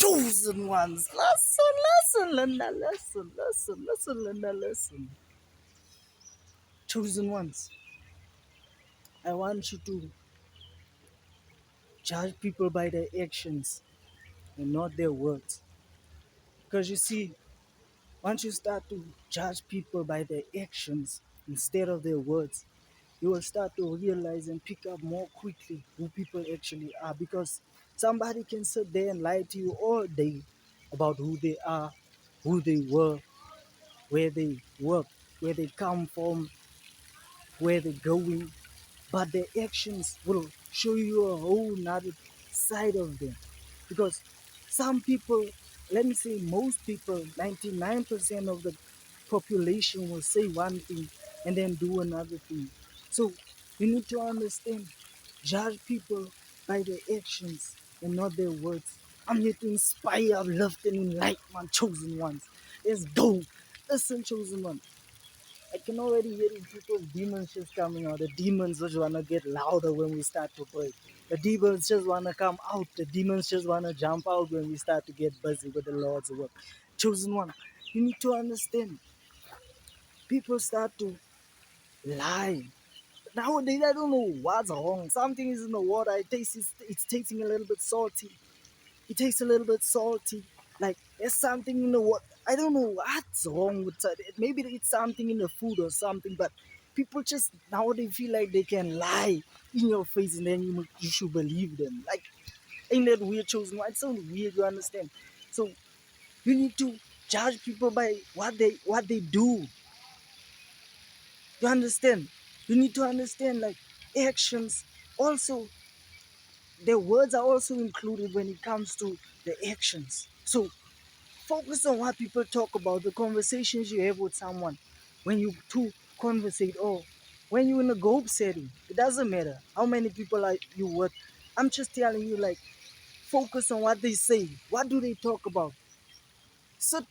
chosen ones. Listen, Linda, listen, Linda, listen. Chosen ones. I want you to judge people by their actions and not their words. Because you see, once you start to judge people by their actions instead of their words, you will start to realize and pick up more quickly who people actually are. Because somebody can sit there and lie to you all day about who they are, who they were, where they work, where they come from, where they're going, but their actions will show you a whole nother side of them. Because some people, let me say most people, 99% of the population will say one thing and then do another thing. So you need to understand, judge people by their actions and not their words. I'm here to inspire, uplift, and enlighten my chosen ones. Let's go. Listen, chosen one. I can already hear these people's demons just coming out. The demons just wanna get louder when we start to pray. The demons just wanna come out. The demons just wanna jump out when we start to get busy with the Lord's work. Chosen one, you need to understand. People start to lie. Nowadays, I don't know what's wrong. Something is in the water. It's tasting a little bit salty. It tastes a little bit salty. Like there's something in the what I don't know what's wrong with it. Maybe it's something in the food or something, but people just now they feel like they can lie in your face and then you should believe them. Like ain't that weird, chosen? It's so weird, you understand? So you need to judge people by what they do. You understand? You need to understand like actions also their words are also included when it comes to the actions. So focus on what people talk about, the conversations you have with someone. When you two conversate, or when you're in a group setting, it doesn't matter how many people are you with. I'm just telling you, like, focus on what they say. What do they talk about? Sit,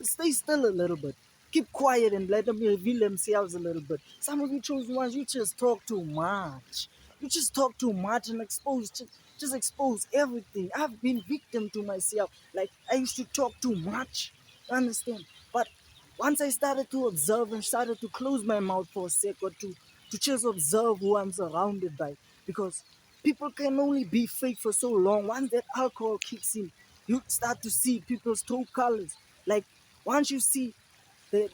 stay still a little bit. Keep quiet and let them reveal themselves a little bit. Some of you chosen ones, you just talk too much. You just talk too much and just expose everything. I've been victim to myself. Like I used to talk too much. Understand? But once I started to observe and started to close my mouth for a sec or two, to just observe who I'm surrounded by, because people can only be fake for so long. Once that alcohol kicks in, you start to see people's true colors. Like once you see the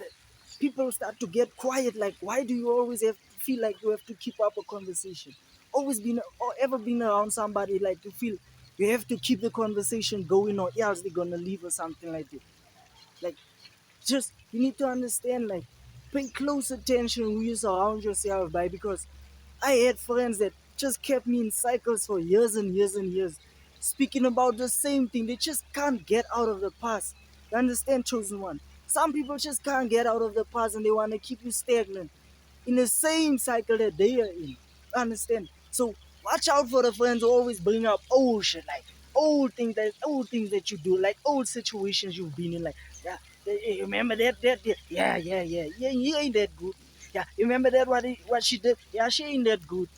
people start to get quiet. Like why do you always have to feel like you have to keep up a conversation? Always been or ever been around somebody like you feel you have to keep the conversation going or else they're gonna leave or something like that. Like just you need to understand like pay close attention who you surround yourself by, because I had friends that just kept me in cycles for years and years and years, speaking about the same thing. They just can't get out of the past. You understand, chosen one? Some people just can't get out of the past and they want to keep you stagnant in the same cycle that they are in. Understand? So watch out for the friends who always bring up old shit, like old things that you do, like old situations you've been in, like yeah, you remember that yeah, he ain't that good. Yeah, you remember that what she did? Yeah, she ain't that good.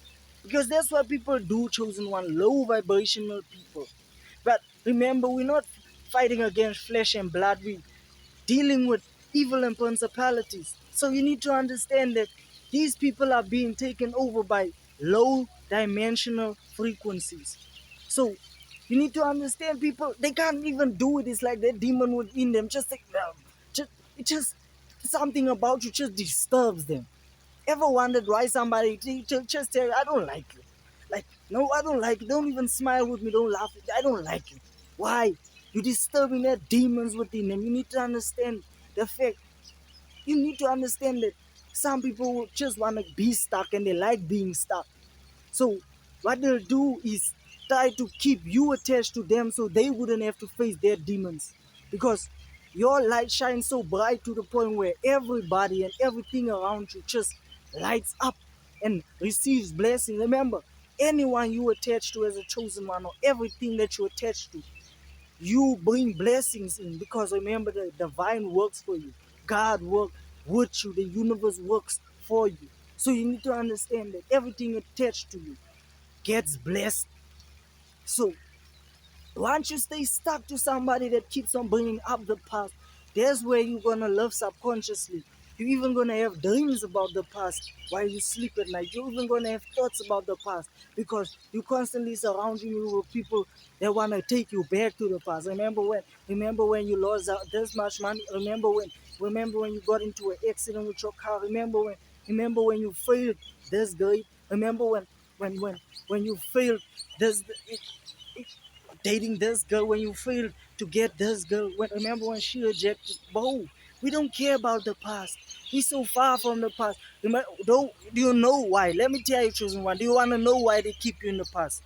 Because that's what people do, chosen one, low vibrational people. But remember, we're not fighting against flesh and blood. We dealing with evil and principalities. So you need to understand that these people are being taken over by low dimensional frequencies. So you need to understand people, they can't even do it. It's like that demon within them. Just like, it just something about you just disturbs them. Ever wondered why somebody just tell you, I don't like you? Like, no, I don't like you. Don't even smile with me. Don't laugh. I don't like you. Why? You're disturbing their demons within them. You need to understand the fact. You need to understand that some people just want to be stuck and they like being stuck. So what they'll do is try to keep you attached to them so they wouldn't have to face their demons. Because your light shines so bright to the point where everybody and everything around you just lights up and receives blessing. Remember, anyone you attach to as a chosen one, or everything that you attach to, you bring blessings in, because remember the divine works for you. God works with you. The universe works for you. So you need to understand that everything attached to you gets blessed. So Once you stay stuck to somebody that keeps on bringing up the past, that's where you're gonna live subconsciously. You're even gonna have dreams about the past while you sleep at night. You're even gonna have thoughts about the past because you're constantly surrounding you with people that wanna take you back to the past. Remember when you lost out this much money? Remember when you got into an accident with your car? Remember when you failed this grade? Remember when you failed this dating this girl, when you failed to get this girl, remember when she rejected? Bro, we don't care about the past. We so far from the past. Do you know why? Let me tell you, chosen one. Do you want to know why they keep you in the past?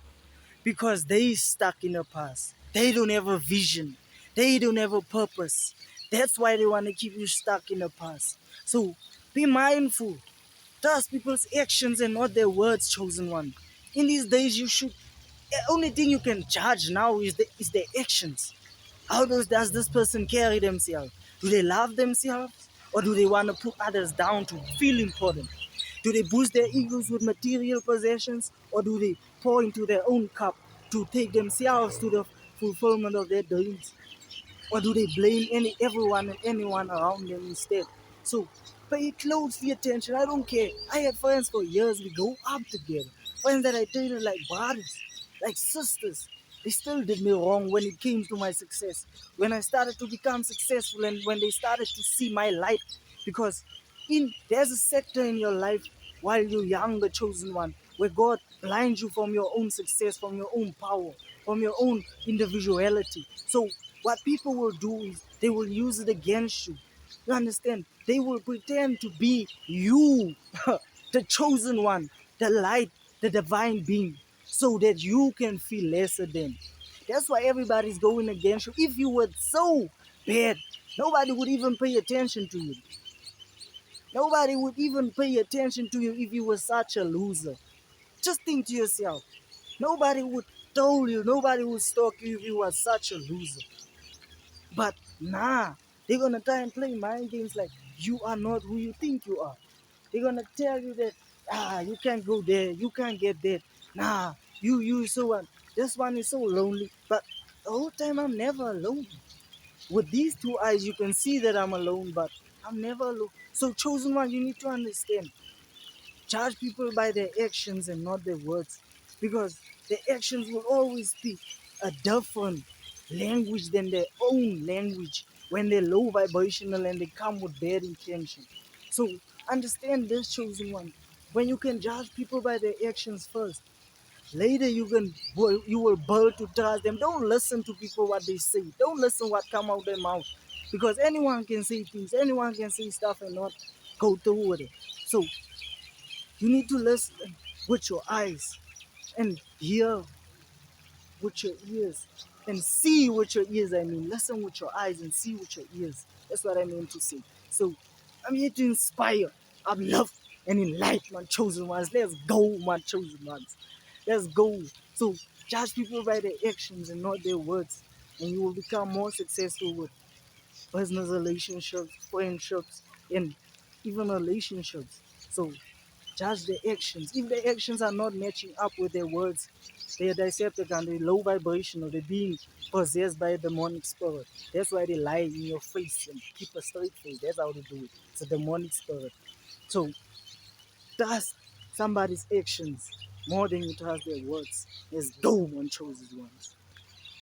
Because they stuck in the past. They don't have a vision. They don't have a purpose. That's why they want to keep you stuck in the past. So be mindful. Trust people's actions and not their words, chosen one. In these days, the only thing you can judge now is their actions. How does this person carry themselves? Do they love themselves, or do they want to put others down to feel important? Do they boost their egos with material possessions, or do they pour into their own cup to take themselves to the fulfillment of their dreams? Or do they blame everyone and anyone around them instead? So pay closely attention. I don't care. I had friends for years. We go up together. Friends that I treated like brothers, like sisters. They still did me wrong when it came to my success. When I started to become successful and when they started to see my light. Because there's a sector in your life while you're young, the chosen one, where God blinds you from your own success, from your own power, from your own individuality. So what people will do is they will use it against you. You understand? They will pretend to be you, the chosen one, the light, the divine being, so that you can feel lesser than. That's why everybody's going against you. If you were so bad, nobody would even pay attention to you. Nobody would even pay attention to you if you were such a loser. Just think to yourself. Nobody would tell you, nobody would stalk you if you were such a loser. But nah, they're gonna try and play mind games like you are not who you think you are. They're gonna tell you that you can't go there, you can't get there. Nah, you so what? This one is so lonely. But the whole time I'm never alone. With these two eyes, you can see that I'm alone, but I'm never alone. So chosen one, you need to understand. Judge people by their actions and not their words, because their actions will always speak a different language than their own language when they're low vibrational and they come with bad intention. So understand this, chosen one. When you can judge people by their actions first, later you will build to trust them. Don't listen to people what they say. Don't listen what come out their mouth, because anyone can say things, anyone can say stuff and not go through with it. So you need to listen with your eyes and hear with your ears and see with your ears. I mean, listen with your eyes and see with your ears. That's what I mean to say. So I'm here to inspire, uplift, and enlighten my chosen ones. Let's go, my chosen ones. Let's go. So judge people by their actions and not their words, and you will become more successful with business relationships, friendships, and even relationships. So judge their actions. If their actions are not matching up with their words, they are Decepticon, they're low vibrational, they're being possessed by a demonic spirit. That's why they lie in your face and keep a straight face. That's how they do it. It's a demonic spirit. So trust somebody's actions more than you trust their words. Let's go, one chosen ones.